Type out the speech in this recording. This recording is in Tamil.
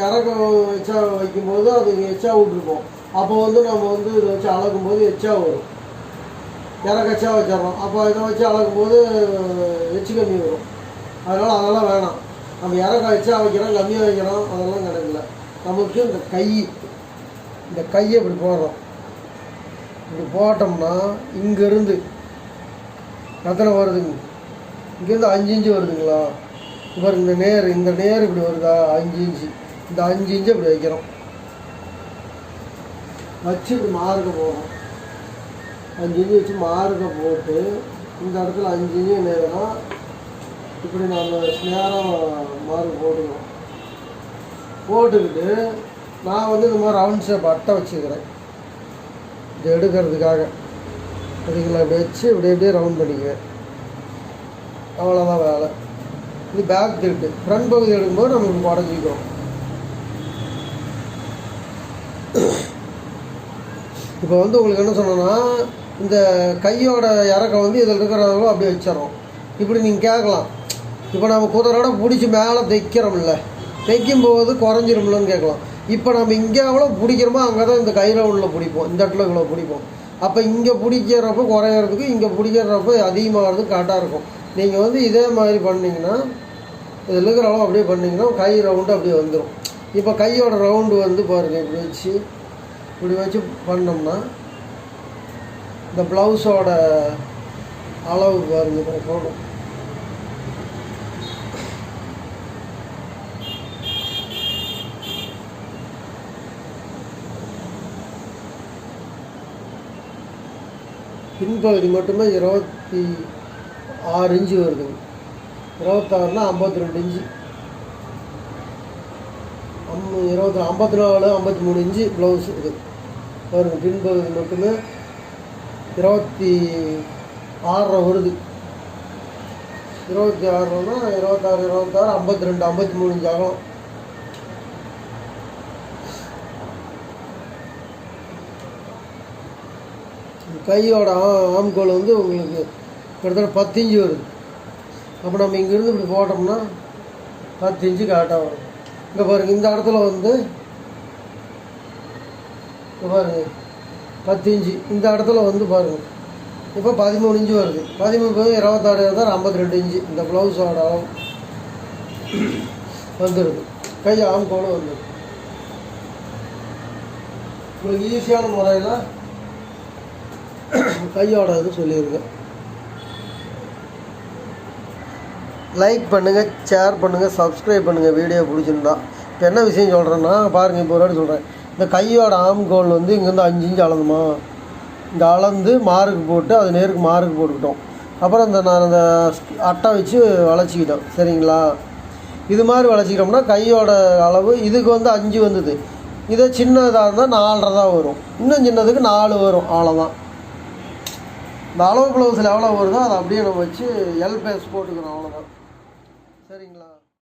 இறக்க எச்சா வைக்கும்போது அது எச்சா விட்டுருப்போம். அப்போ வந்து நம்ம வந்து இதை வச்சு அளக்கும்போது எச்சா வரும். இறக்க எச்சா வச்சிடறோம். அப்போ இதை வச்சு அளக்கும்போது எச்சு கம்மி வரும். அதெல்லாம் வேணாம். நம்ம இறக்க எச்சா வைக்கிறோம், கம்மியாக வைக்கிறோம், அதெல்லாம் கிடைக்கல. நமக்கு இந்த கையை இப்படி போடுறோம். இப்படி போட்டோம்னா இங்கேருந்து எத்தனை வருதுங்க? இங்கேருந்து 5 இன்ச்சு வருதுங்களா? இப்போ இந்த நேர் இப்படி வருதா? 5 இன்ச்சு. இந்த 5 இன்ச்சு இப்படி வைக்கிறோம். வச்சு இப்படி மார்க்க போடுறோம். 5 இன்ச்சு வச்சு மார்க்க போட்டு இந்த இடத்துல 5 இன்ச்சு நேரம் இப்படி நம்ம நேரம் மார்க் போட்டுக்கிட்டு நான் வந்து இந்த மாதிரி ரவுண்ட் ஷேப் அட்டை வச்சுக்கிறேன் இது எடுக்கிறதுக்காக. அதுங்களை இப்படி வச்சு இப்படியே ரவுண்ட் பண்ணிக்குவேன். அவ்வளோதான் வேலை. இது பேக் திருட்டு. ஃப்ரண்ட் பகுதி எடுக்கும்போது நம்ம இப்படி உடஞ்சிக்கிறோம். இப்போ வந்து உங்களுக்கு என்ன சொன்னோன்னா, இந்த கையோட இறக்கம் வந்து இதில் இருக்கிறவங்களும் அப்படியே வச்சிடறோம். இப்படி நீங்கள் கேட்கலாம், இப்போ நம்ம குதிரோட பிடிச்சி மேலே தைக்கிறோம்ல, தைக்கும்போது குறைஞ்சிரும்லன்னு கேட்கலாம். இப்போ நம்ம இங்கே எவ்வளோ பிடிக்கிறோமோ அங்கே தான் இந்த கையில் உள்ள பிடிப்போம். இந்த இடத்துல இவ்வளோ பிடிப்போம். அப்போ இங்கே பிடிக்கிறப்ப குறையிறதுக்கு இங்கே பிடிக்கிறப்ப அதிகமாகிறதுக்கு கரெக்டாக இருக்கும். நீங்கள் வந்து இதே மாதிரி பண்ணிங்கன்னா, இதில் இருக்கிற அளவு அப்படியே பண்ணிங்கன்னா கை ரவுண்டு அப்படியே வந்துடும். இப்போ கையோட ரவுண்டு வந்து பாருங்கள், இப்படி வச்சு பண்ணோம்னா இந்த ப்ளவுஸோட அளவு பாருங்கள் போடும். பின்பகுதி மட்டுமே 26 இன்ச்சு வருதுங்க. 26னா 52 இன்ச்சு, 54 53 இன்ச்சு ப்ளவுஸ் இது பாருங்கள். பின்பகுதி மட்டுமே 26 வருது. 26னா 26 52 53 இன்ச்சு ஆகும். கையோட ஆம்கோல் வந்து உங்களுக்கு கிட்டத்தட்ட 10 இன்ச்சு வருது. அப்போ நம்ம இங்கேருந்து இப்படி போட்டோம்னா 10 இன்ச்சு கரெக்டாக வரும். இங்கே பாருங்கள், இந்த இடத்துல வந்து பாருங்கள் 10 இன்ச்சு, இந்த இடத்துல வந்து பாருங்கள் இப்போ 13 இன்ச்சு வருது. 13 26 52 இன்ச்சு இந்த ப்ளவுஸோட அளவு வந்துடுது. கை ஆம்கோலும் வந்துடுது. உங்களுக்கு ஈஸியான முறையில் கையோட இது சொல்லியிருக்கேன். லைக் பண்ணுங்கள், ஷேர் பண்ணுங்கள், சப்ஸ்கிரைப் பண்ணுங்கள் வீடியோ பிடிச்சிருந்தா. இப்போ என்ன விஷயம் சொல்கிறேன்னா பாருங்கள், இப்போ ஒரு வாட்டி சொல்கிறேன். இந்த கையோட ஆம்கோல் வந்து இங்கேருந்து 5 இன்ச்சு அளந்துமா, இந்த அளந்து மார்க்கு போட்டு அது நேருக்கு மார்க்கு போட்டுக்கிட்டோம். அப்புறம் நான் அந்த அட்டை வச்சு வளைச்சிக்கிட்டோம். சரிங்களா? இது மாதிரி வளைச்சிக்கிட்டோம்னா கையோட அளவு இதுக்கு வந்து 5 வந்தது. இதே சின்னதாக இருந்தால் 4.5 தான் வரும். இன்னும் சின்னதுக்கு 4 வரும். அவ்வளோதான். இந்த அளவு ப்ளவுஸில் எவ்வளோ வருதோ அதை அப்படியே நம்ம வச்சு எல் பேஸ் போட்டுக்கிறோம். அவ்வளோதான். சரிங்களா?